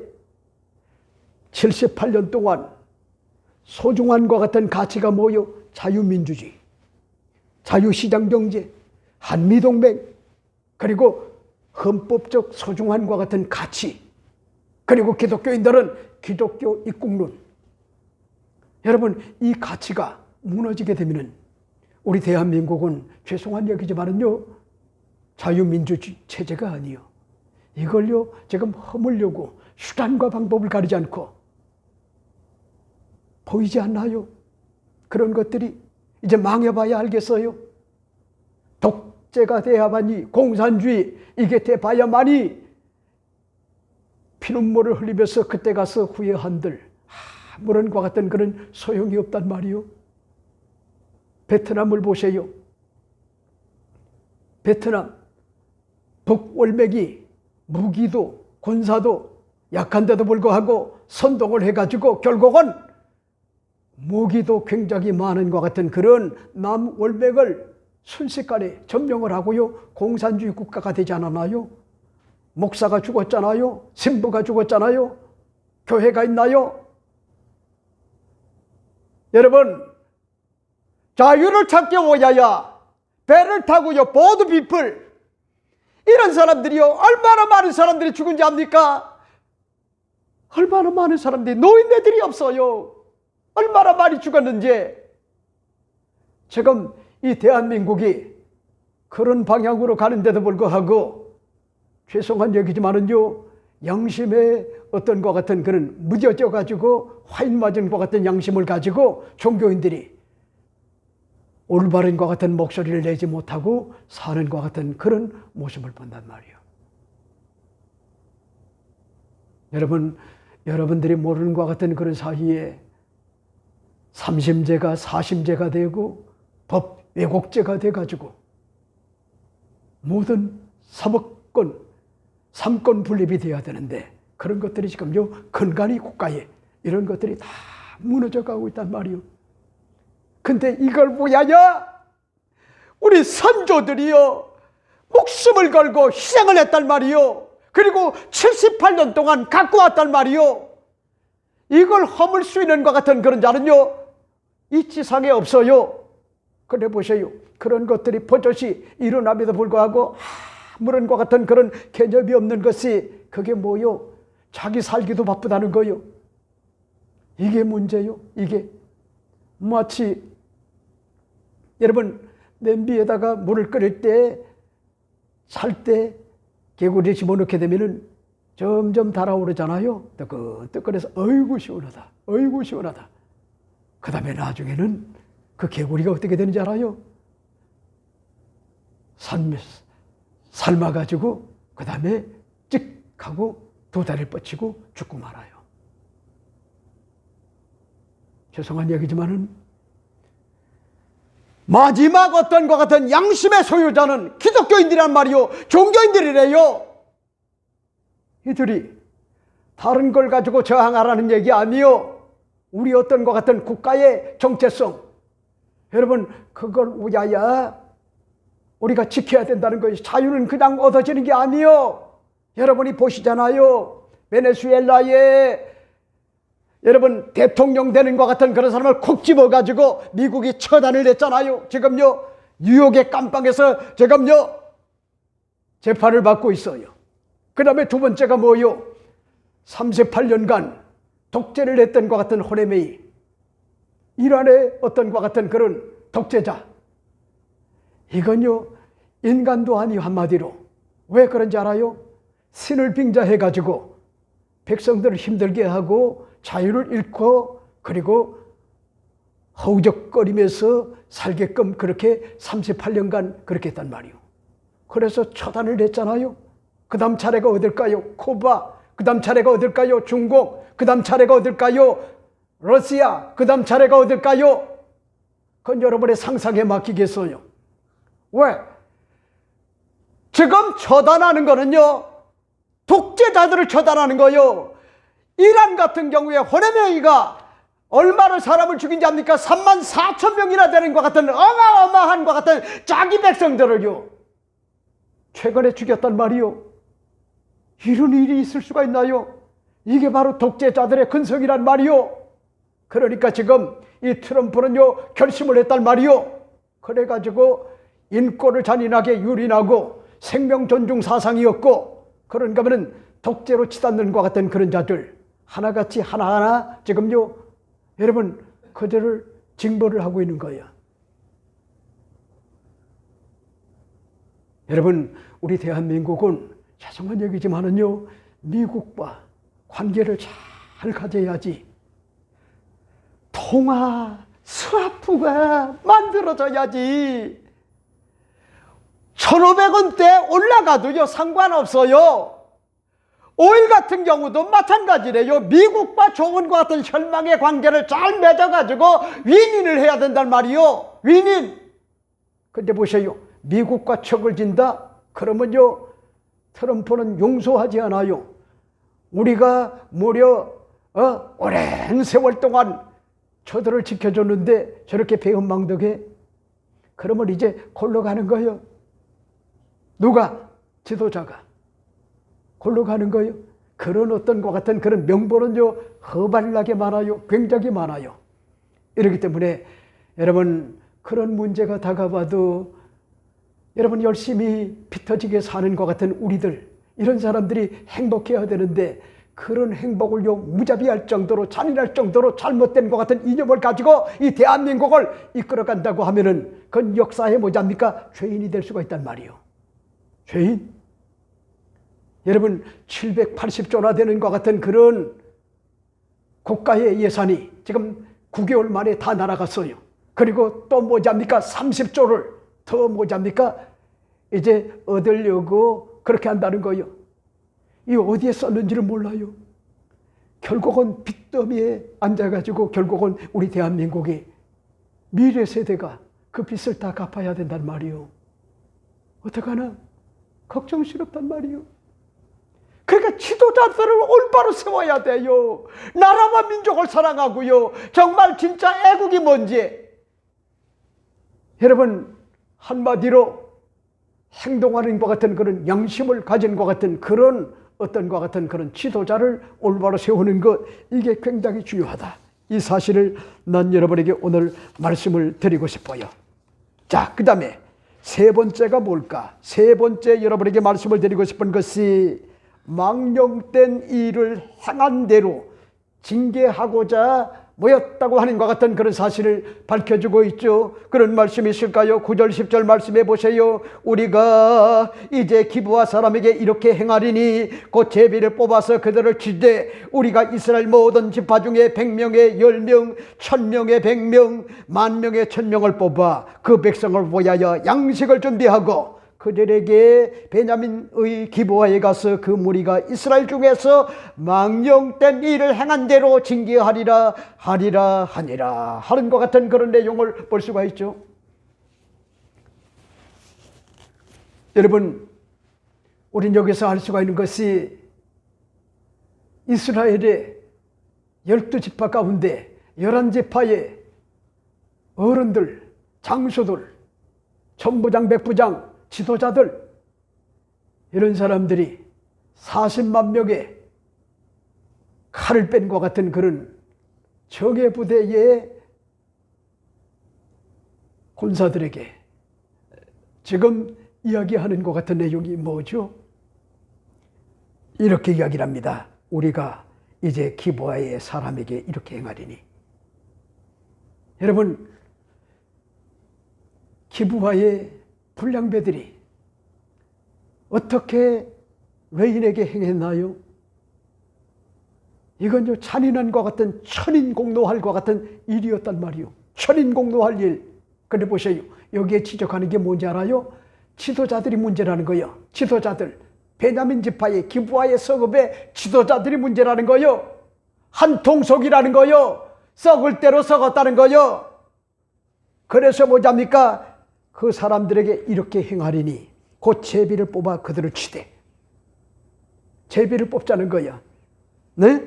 A: 78년 동안 소중한 것 같은 가치가 뭐요? 자유민주주의, 자유시장경제, 한미동맹, 그리고 헌법적 소중한 것 같은 가치, 그리고 기독교인들은 기독교 입국론. 여러분, 이 가치가 무너지게 되면은 우리 대한민국은 죄송한 얘기지만은요 자유민주주의 체제가 아니요, 이걸요 지금 허물려고 수단과 방법을 가리지 않고 보이지 않나요? 그런 것들이 이제 망해봐야 알겠어요. 독재가 돼야만이, 공산주의 이게 돼봐야만이 피눈물을 흘리면서 그때 가서 후회한들 아무런 것 같은 그런 소용이 없단 말이요. 베트남을 보세요. 베트남 북월맥이 무기도 군사도 약한데도 불구하고 선동을 해가지고 결국은 무기도 굉장히 많은 것 같은 그런 남월맥을 순식간에 점령을 하고요 공산주의 국가가 되지 않았나요? 목사가 죽었잖아요. 신부가 죽었잖아요. 교회가 있나요? 여러분, 자유를 찾기 위하여 배를 타고요 보드 피플, 이런 사람들이요 얼마나 많은 사람들이 죽은지 압니까? 얼마나 많은 사람들이, 노인네들이 없어요. 얼마나 많이 죽었는지. 지금 이 대한민국이 그런 방향으로 가는데도 불구하고 죄송한 얘기지만은요 양심의 어떤 것 같은 그런 무뎌져 가지고 화인 맞은 것 같은 양심을 가지고 종교인들이 올바른 것 같은 목소리를 내지 못하고 사는 것 같은 그런 모습을 본단 말이에요. 여러분들이 모르는 것 같은 그런 사이에 3심제가 4심제가 되고 법 왜곡죄가 돼가지고 모든 사법권, 삼권 분립이 되어야 되는데 그런 것들이 지금요 근간이 국가에 이런 것들이 다 무너져 가고 있단 말이에요. 근데 이걸 보야야 우리 선조들이요 목숨을 걸고 희생을 했단 말이요. 그리고 78년 동안 갖고 왔단 말이요. 이걸 허물 수 있는 것 같은 그런 자는요 이 지상에 없어요. 그래 보세요. 그런 것들이 버젓이 일어남에도 불구하고 아무런 것 같은 그런 개념이 없는 것이 그게 뭐요? 자기 살기도 바쁘다는 거요. 이게 문제요. 이게 마치 여러분 냄비에다가 물을 끓일 때 살 때 개구리에 집어넣게 되면은 점점 달아오르잖아요. 뜨끈뜨끈해서 어이구 시원하다, 어이구 시원하다. 그 다음에 나중에는 그 개구리가 어떻게 되는지 알아요? 삶아가지고 그 다음에 찍 하고 두 다리를 뻗치고 죽고 말아요. 죄송한 얘기지만은 마지막 어떤 것 같은 양심의 소유자는 기독교인들이란 말이요, 종교인들이래요. 이들이 다른 걸 가지고 저항하라는 얘기 아니요, 우리 어떤 것 같은 국가의 정체성, 여러분 그걸 우야야 우리가 지켜야 된다는 것이, 자유는 그냥 얻어지는 게 아니요. 여러분이 보시잖아요, 베네수엘라에 여러분 대통령 되는 것 같은 그런 사람을 콕 집어가지고 미국이 처단을 냈잖아요. 지금요 뉴욕의 깜빵에서 지금요 재판을 받고 있어요. 그 다음에 두 번째가 뭐요? 38년간 독재를 했던 것 같은 호레메이, 이란의 어떤 것 같은 그런 독재자, 이건요 인간도 아니요. 한마디로 왜 그런지 알아요? 신을 빙자해가지고 백성들을 힘들게 하고 자유를 잃고 그리고 허우적거리면서 살게끔 그렇게 38년간 그렇게 했단 말이요. 그래서 처단을 했잖아요. 그 다음 차례가 어딜까요? 쿠바. 그 다음 차례가 어딜까요? 중국. 그 다음 차례가 어딜까요? 러시아. 그 다음 차례가 어딜까요? 그건 여러분의 상상에 맡기겠어요. 왜? 지금 처단하는 거는요 독재자들을 처단하는 거요. 이란 같은 경우에 호레메이가 얼마나 사람을 죽인지 압니까? 34,000명이나 되는 것 같은 어마어마한 것 같은 자기 백성들을요 최근에 죽였단 말이요. 이런 일이 있을 수가 있나요? 이게 바로 독재자들의 근성이란 말이요. 그러니까 지금 이 트럼프는요 결심을 했단 말이요. 그래가지고 인권을 잔인하게 유린하고 생명 존중 사상이었고, 그런가 하면 독재로 치닫는 것 같은 그런 자들 하나같이 하나하나 지금요 여러분 그들을 징벌을 하고 있는 거예요. 여러분 우리 대한민국은 죄송한 얘기지만은요 미국과 관계를 잘 가져야지, 통화 스와프가 만들어져야지. 1,500원대 올라가도요 상관없어요. 오일 같은 경우도 마찬가지래요. 미국과 좋은 것 같은 혈망의 관계를 잘 맺어가지고 윈윈을 해야 된단 말이요. 윈윈. 근데 보세요, 미국과 척을 진다? 그러면요 트럼프는 용서하지 않아요. 우리가 무려 오랜 세월 동안 저들을 지켜줬는데 저렇게 배은망덕해? 그러면 이제 골로 가는 거예요. 누가? 지도자가 골로 가는 거예요. 그런 어떤 것 같은 그런 명분은요 허발나게 많아요. 굉장히 많아요. 이렇기 때문에 여러분 그런 문제가 다가와도 여러분 열심히 피 터지게 사는 것 같은 우리들, 이런 사람들이 행복해야 되는데 그런 행복을요 무자비할 정도로 잔인할 정도로 잘못된 것 같은 이념을 가지고 이 대한민국을 이끌어간다고 하면은 그건 역사에 뭐잡니까? 죄인이 될 수가 있단 말이에요. 죄인? 여러분 780조나 되는 것 같은 그런 국가의 예산이 지금 9개월 만에 다 날아갔어요. 그리고 또 뭐잡니까? 30조를 더 뭐잡니까? 이제 얻으려고 그렇게 한다는 거예요. 이 어디에 썼는지를 몰라요. 결국은 빚더미에 앉아가지고 결국은 우리 대한민국이 미래 세대가 그 빚을 다 갚아야 된단 말이에요. 어떡하나? 걱정스럽단 말이에요. 그러니까 지도자들을 올바로 세워야 돼요. 나라와 민족을 사랑하고요. 정말 진짜 애국이 뭔지. 여러분 한마디로 행동하는 것 같은 그런 양심을 가진 것 같은 그런 어떤 것 같은 그런 지도자를 올바로 세우는 것, 이게 굉장히 중요하다. 이 사실을 난 여러분에게 오늘 말씀을 드리고 싶어요. 자, 그 다음에 세 번째가 뭘까? 세 번째 여러분에게 말씀을 드리고 싶은 것이 망령된 일을 행한 대로 징계하고자 모였다고 하는 것 같은 그런 사실을 밝혀주고 있죠. 그런 말씀이 있을까요? 9절 10절 말씀해 보세요. 우리가 이제 기브아 사람에게 이렇게 행하리니 곧 제비를 뽑아서 그들을 치되 우리가 이스라엘 모든 지파 중에 100명에 10명 1000명에 100명 10,000명에 1000명을 뽑아 그 백성을 보하여 양식을 준비하고 그들에게 베냐민의 기브아에 가서 그 무리가 이스라엘 중에서 망령된 일을 행한 대로 징계하리라 하니라 하는 것 같은 그런 내용을 볼 수가 있죠. 여러분, 우린 여기서 알 수가 있는 것이 이스라엘의 12지파 가운데 11지파의 어른들, 장수들, 천부장, 백부장, 지도자들, 이런 사람들이 40만 명의 칼을 뺀 것 같은 그런 적의 부대의 군사들에게 지금 이야기하는 것 같은 내용이 뭐죠? 이렇게 이야기를 합니다. 우리가 이제 기브아의 사람에게 이렇게 행하리니. 여러분, 기브아의 불량배들이 어떻게 외인에게 행했나요? 이건 잔인한 것 같은 천인공노할 것 같은 일이었단 말이요. 천인공노할 일. 근데 보세요. 여기에 지적하는 게 뭔지 알아요? 지도자들이 문제라는 거예요. 지도자들. 베냐민 지파의 기브아의 성읍의 지도자들이 문제라는 거예요. 한 통속이라는 거예요. 썩을 대로 썩었다는 거예요. 그래서 뭐잡니까? 그 사람들에게 이렇게 행하리니 곧 제비를 뽑아 그들을 치되. 제비를 뽑자는 거야. 네?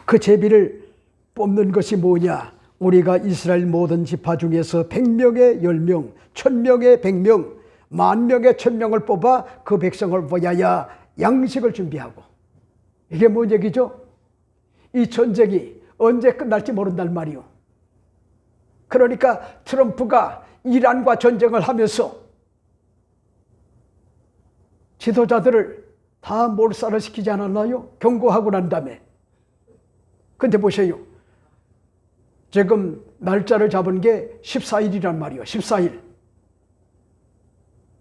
A: 그 제비를 뽑는 것이 뭐냐? 우리가 이스라엘 모든 지파 중에서 100명에 10명, 1000명에 100명, 10,000명에 1000명을 뽑아 그 백성을 보하여 양식을 준비하고. 이게 뭔 얘기죠? 이 전쟁이 언제 끝날지 모른단 말이요. 그러니까 트럼프가 이란과 전쟁을 하면서 지도자들을 다 몰살을 시키지 않았나요? 경고하고 난 다음에. 근데 보세요. 지금 날짜를 잡은 게 14일이란 말이요. 14일.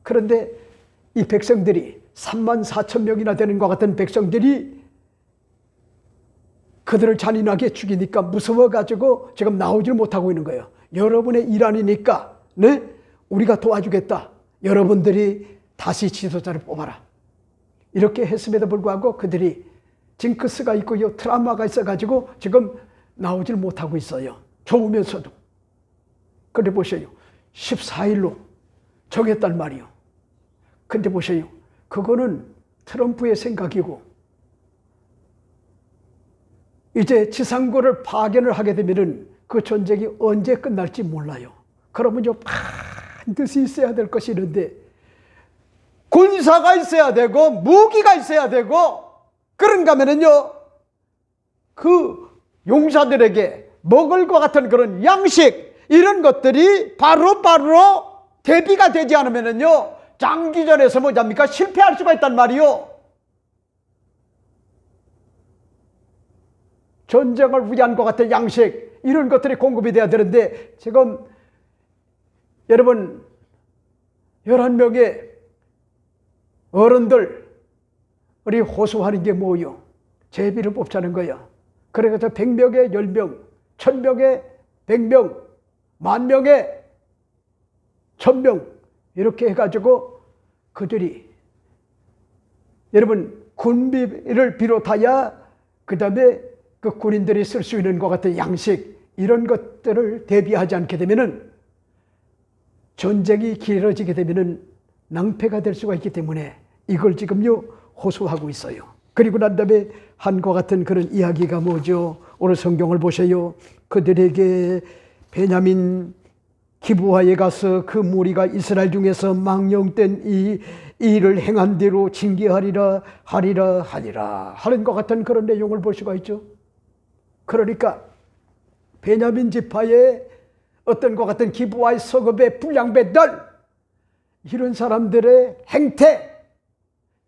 A: 그런데 이 백성들이 34,000명이나 되는 것 같은 백성들이 그들을 잔인하게 죽이니까 무서워가지고 지금 나오질 못하고 있는 거예요. 여러분의 일환이니까, 네? 우리가 도와주겠다. 여러분들이 다시 지도자를 뽑아라. 이렇게 했음에도 불구하고 그들이 징크스가 있고요. 트라우마가 있어가지고 지금 나오질 못하고 있어요. 좋으면서도. 근데 보세요. 14일로 정했단 말이요. 근데 보세요. 그거는 트럼프의 생각이고 이제 지상군을 파견을 하게 되면은 그 전쟁이 언제 끝날지 몰라요. 그러면요 반드시 있어야 될 것이 있는데 군사가 있어야 되고 무기가 있어야 되고 그런가 하면은요 그 용사들에게 먹을 것 같은 그런 양식 이런 것들이 바로 대비가 되지 않으면은요 장기전에서 뭐잡니까 실패할 수가 있단 말이요. 전쟁을 위한 것 같은 양식 이런 것들이 공급이 돼야 되는데 지금 여러분 11명의 어른들 우리 호소하는 게 뭐요? 제비를 뽑자는 거야. 그래서 100명에 10명, 1000명에 100명, 10,000명에 1000명 이렇게 해가지고 그들이 여러분 군비를 비롯하여 그 다음에 그 군인들이 쓸 수 있는 것 같은 양식 이런 것들을 대비하지 않게 되면은 전쟁이 길어지게 되면은 낭패가 될 수가 있기 때문에 이걸 지금요 호소하고 있어요. 그리고 난 다음에 한과 같은 그런 이야기가 뭐죠? 오늘 성경을 보세요. 그들에게 베냐민 기브아에 가서 그 무리가 이스라엘 중에서 망령된 이 일을 행한 대로 징계하리라 하는 것 같은 그런 내용을 볼 수가 있죠. 그러니까 베냐민 지파의 어떤 것 같은 기브아의 성읍의 불량배들 이런 사람들의 행태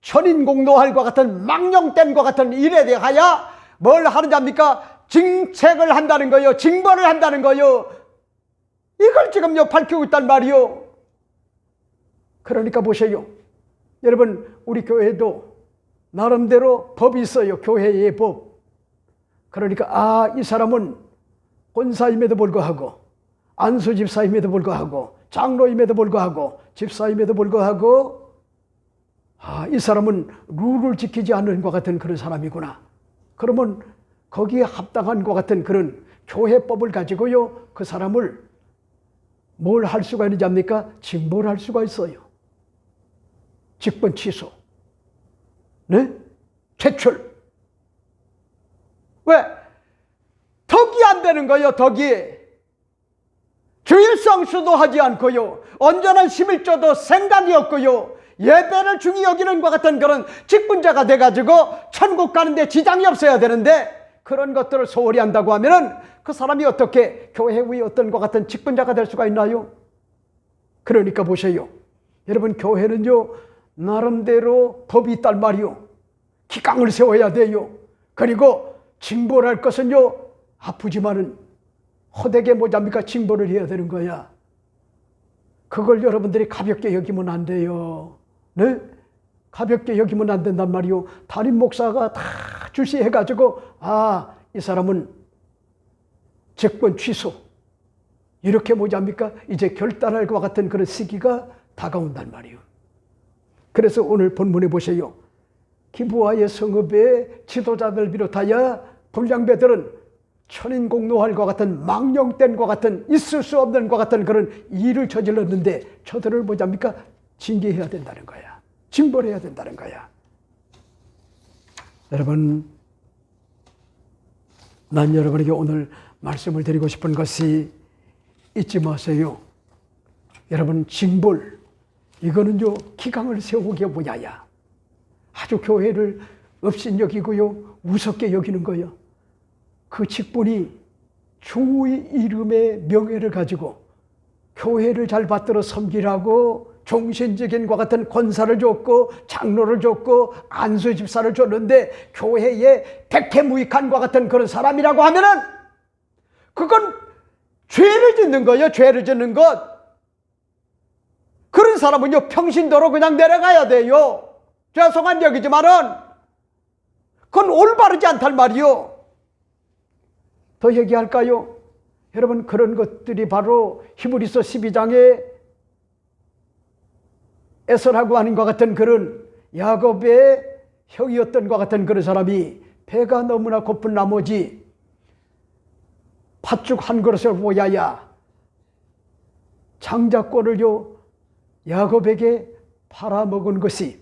A: 천인공노할 것 같은 망령된 것 같은 일에 대하여 뭘 하는지 압니까? 징책을 한다는 거요. 징벌을 한다는 거요. 이걸 지금요 밝히고 있단 말이요. 그러니까 보세요. 여러분, 우리 교회도 나름대로 법이 있어요. 교회의 법. 그러니까 이 사람은 권사임에도 불구하고, 안수집사임에도 불구하고, 장로임에도 불구하고, 집사임에도 불구하고, 이 사람은 룰을 지키지 않는 것 같은 그런 사람이구나. 그러면 거기에 합당한 것 같은 그런 교회법을 가지고요, 그 사람을 뭘 할 수가 있는지 압니까? 징벌할 수가 있어요. 직분 취소, 네? 퇴출. 왜? 덕이 안 되는 거예요. 덕이. 주일성 수도하지 않고요, 온전한 11조도 생각이 없고요, 예배를 중히 여기는 것 같은 그런 직분자가 돼가지고 천국 가는데 지장이 없어야 되는데, 그런 것들을 소홀히 한다고 하면은 그 사람이 어떻게 교회의 어떤 것 같은 직분자가 될 수가 있나요? 그러니까 보세요. 여러분, 교회는요 나름대로 법이 있단 말이요. 기강을 세워야 돼요. 그리고 징벌할 것은요, 아프지만은 호되게 뭐잡니까? 징벌을 해야 되는 거야. 그걸 여러분들이 가볍게 여기면 안 돼요. 네? 가볍게 여기면 안 된단 말이요. 담임 목사가 다 주시해가지고 이 사람은 직분 취소, 이렇게 뭐잡니까? 이제 결단할 것 같은 그런 시기가 다가온단 말이요. 그래서 오늘 본문에 보세요. 기부와의 성읍의 지도자들 비롯하여 불량배들은 천인공노할 것 같은, 망령된 것 같은, 있을 수 없는 것 같은 그런 일을 저질렀는데, 저들을 뭐잡니까? 징계해야 된다는 거야. 징벌해야 된다는 거야. 여러분, 난 여러분에게 오늘 말씀을 드리고 싶은 것이, 잊지 마세요. 여러분, 징벌, 이거는요 기강을 세우게 뭐야야, 아주 교회를 업신여기고요 우습게 여기는 거예요. 그 직분이 주의 이름의 명예를 가지고 교회를 잘 받들어 섬기라고 종신적인 것 같은 권사를 줬고, 장로를 줬고, 안수집사를 줬는데, 교회에 백해무익한 것 같은 그런 사람이라고 하면은 그건 죄를 짓는 거예요. 죄를 짓는 것. 그런 사람은요 평신도로 그냥 내려가야 돼요. 죄송한 얘기지만은 그건 올바르지 않단 말이요. 더 얘기할까요? 여러분, 그런 것들이 바로 히브리서 12장에 에서라고 하는 것 같은 그런 야곱의 형이었던 것 같은 그런 사람이 배가 너무나 고픈 나머지 팥죽 한 그릇을 모아야 장자권을요 야곱에게 팔아먹은 것이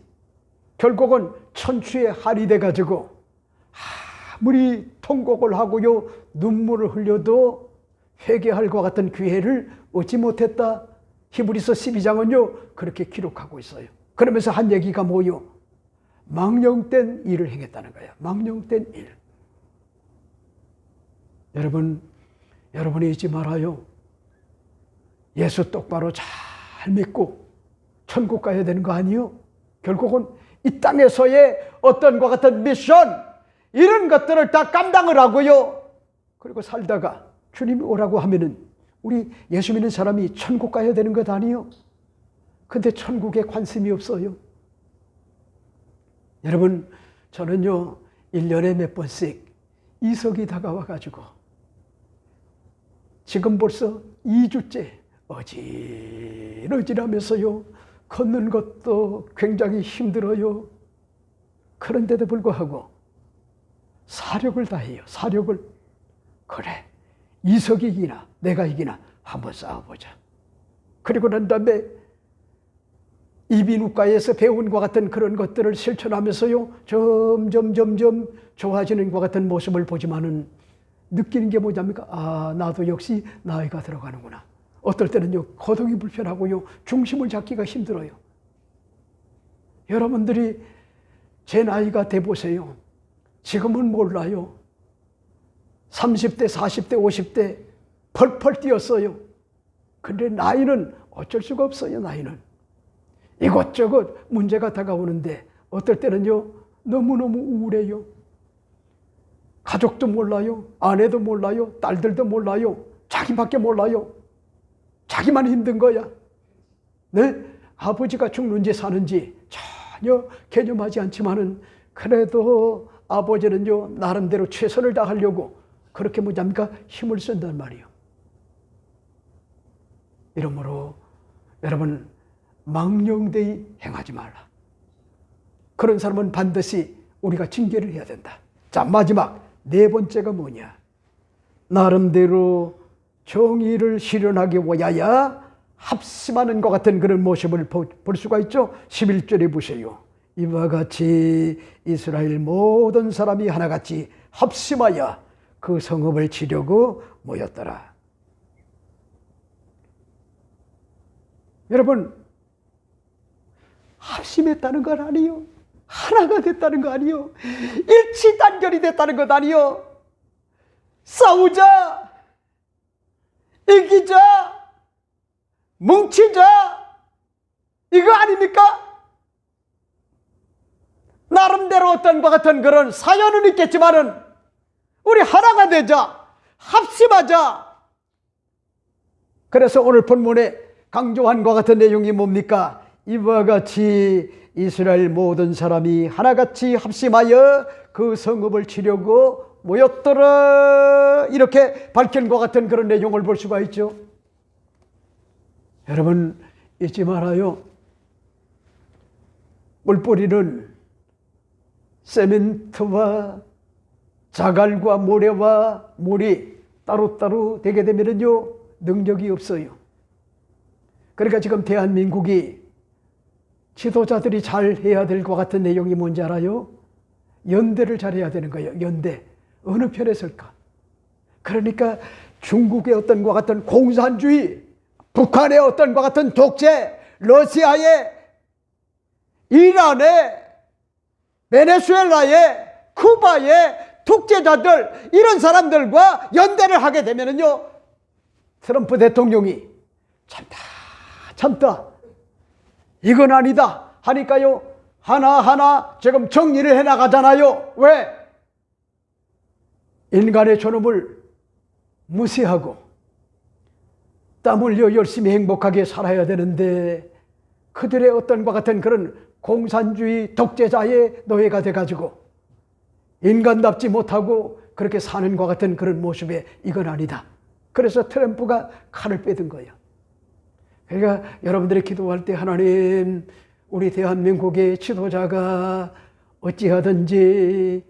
A: 결국은 천추의 할이 돼가지고 아무리 통곡을 하고요 눈물을 흘려도 회개할 것 같은 기회를 얻지 못했다. 히브리서 12장은요 그렇게 기록하고 있어요. 그러면서 한 얘기가 뭐요? 망령된 일을 행했다는 거야. 망령된 일. 여러분이 잊지 말아요. 예수 똑바로 잘 믿고 천국 가야 되는 거 아니요? 결국은 이 땅에서의 어떤 것 같은 미션, 이런 것들을 다 감당을 하고요 그리고 살다가 주님이 오라고 하면은 우리 예수 믿는 사람이 천국 가야 되는 것 아니요? 근데 천국에 관심이 없어요. 여러분, 저는요 1년에 몇 번씩 이석이 다가와가지고 지금 벌써 2주째 어질어질하면서요 걷는 것도 굉장히 힘들어요. 그런데도 불구하고 사력을 다해요. 사력을. 그래, 이석이 이기나 내가 이기나 한번 싸워보자. 그리고 난 다음에 이비인후과에서 배운 것 같은 그런 것들을 실천하면서요 점점 좋아지는 것 같은 모습을 보지만은 느끼는 게 뭐냐니까 나도 역시 나이가 들어가는구나. 어떨 때는요 거동이 불편하고요 중심을 잡기가 힘들어요. 여러분들이 제 나이가 돼보세요. 지금은 몰라요. 30대, 40대, 50대 펄펄 뛰었어요. 근데 나이는 어쩔 수가 없어요. 나이는 이것저것 문제가 다가오는데 어떨 때는요 너무너무 우울해요. 가족도 몰라요. 아내도 몰라요. 딸들도 몰라요. 자기밖에 몰라요. 자기만 힘든 거야. 네? 아버지가 죽는지 사는지 전혀 개념하지 않지만은 그래도 아버지는요 나름대로 최선을 다하려고 그렇게 뭐합니까 힘을 쓴단 말이에요. 이러므로 여러분 망령되이 행하지 말라. 그런 사람은 반드시 우리가 징계를 해야 된다. 자, 마지막 네 번째가 뭐냐? 나름대로 정의를 실현하기 위하여 합심하는 것 같은 그런 모습을 볼 수가 있죠. 11절에 보세요. 이와 같이 이스라엘 모든 사람이 하나같이 합심하여 그 성읍을 치려고 모였더라. 여러분, 합심했다는 건 아니요. 하나가 됐다는 거 아니요. 일치단결이 됐다는 것 아니요. 싸우자, 이기자, 뭉치자, 이거 아닙니까? 나름대로 어떤 것 같은 그런 사연은 있겠지만은 우리 하나가 되자, 합심하자. 그래서 오늘 본문에 강조한 것 같은 내용이 뭡니까? 이와 같이 이스라엘 모든 사람이 하나같이 합심하여 그 성읍을 치려고 모였더라. 이렇게 밝힌 것 같은 그런 내용을 볼 수가 있죠. 여러분 잊지 말아요. 물뿌리는 세멘트와 자갈과 모래와 물이 따로따로 되게 되면요 능력이 없어요. 그러니까 지금 대한민국이 지도자들이 잘 해야 될 것 같은 내용이 뭔지 알아요? 연대를 잘해야 되는 거예요. 연대. 어느 편에 설까? 그러니까 중국의 어떤 것 같은 공산주의, 북한의 어떤 것 같은 독재, 러시아의, 이란의, 베네수엘라의, 쿠바의 독재자들, 이런 사람들과 연대를 하게 되면은요 트럼프 대통령이 참다 이건 아니다 하니까요 하나하나 지금 정리를 해나가잖아요. 왜? 인간의 존엄을 무시하고 땀 흘려 열심히 행복하게 살아야 되는데 그들의 어떤 것 같은 그런 공산주의 독재자의 노예가 돼가지고 인간답지 못하고 그렇게 사는 것 같은 그런 모습에 이건 아니다. 그래서 트럼프가 칼을 빼든 거예요. 그러니까 여러분들이 기도할 때 하나님 우리 대한민국의 지도자가 어찌하든지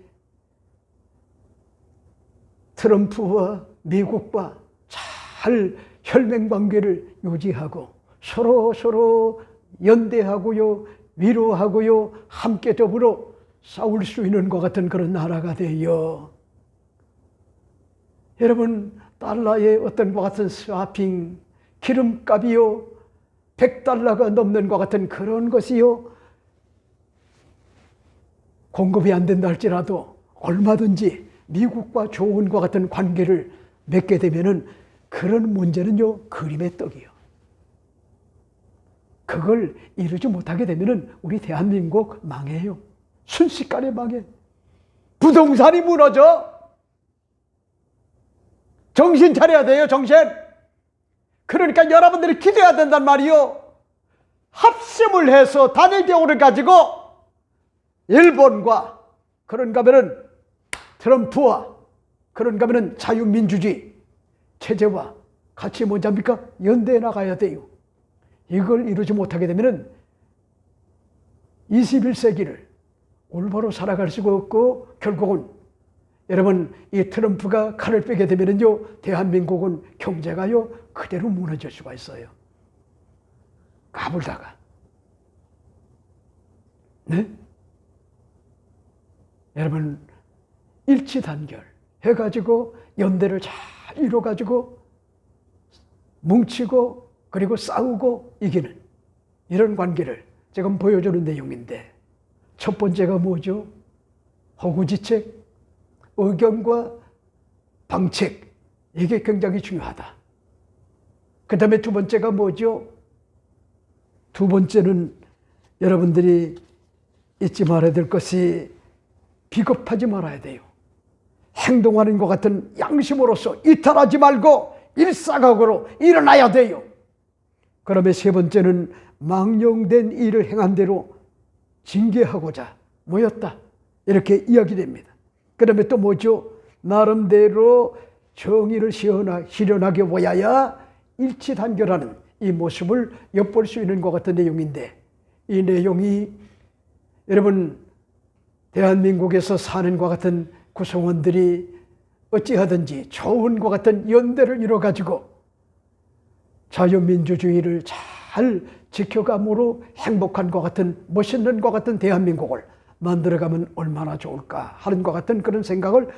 A: 트럼프와 미국과 잘 혈맹관계를 유지하고 서로 연대하고요 위로하고요 함께 더불어 싸울 수 있는 것 같은 그런 나라가 되어 여러분 달러의 어떤 것 같은 스와핑 기름값이요 100달러가 넘는 것 같은 그런 것이요 공급이 안 된다 할지라도 얼마든지 미국과 좋은 것 같은 관계를 맺게 되면은 그런 문제는요 그림의 떡이요. 그걸 이루지 못하게 되면은 우리 대한민국 망해요. 순식간에 망해. 부동산이 무너져. 정신 차려야 돼요, 정신. 그러니까 여러분들이 기도해야 된단 말이요. 합심을 해서 단일교훈을 가지고 일본과 그런가 하면은 트럼프와 그런가 하면은 자유민주주의 체제와 같이 뭐합니까? 연대해 나가야 돼요. 이걸 이루지 못하게 되면은 21세기를 올바로 살아갈 수가 없고 결국은 여러분 이 트럼프가 칼을 빼게 되면은요 대한민국은 경제가요 그대로 무너질 수가 있어요. 까불다가. 네? 여러분 일치단결 해가지고 연대를 잘 이뤄가지고 뭉치고 그리고 싸우고 이기는 이런 관계를 지금 보여주는 내용인데 첫 번째가 뭐죠? 허구지책, 의견과 방책 이게 굉장히 중요하다. 그 다음에 두 번째가 뭐죠? 두 번째는 여러분들이 잊지 말아야 될 것이 비겁하지 말아야 돼요. 행동하는 것 같은 양심으로서 이탈하지 말고 일사각오로 일어나야 돼요. 그러면 세 번째는 망령된 일을 행한 대로 징계하고자 모였다, 이렇게 이야기됩니다. 그다음에 또 뭐죠? 나름대로 정의를 실현하게 보여야 일치단결하는 이 모습을 엿볼 수 있는 것 같은 내용인데, 이 내용이 여러분 대한민국에서 사는 것 같은 구성원들이 어찌하든지 좋은 것 같은 연대를 이뤄가지고 자유민주주의를 잘 지켜감으로 행복한 것 같은, 멋있는 것 같은 대한민국을 만들어가면 얼마나 좋을까 하는 것 같은 그런 생각을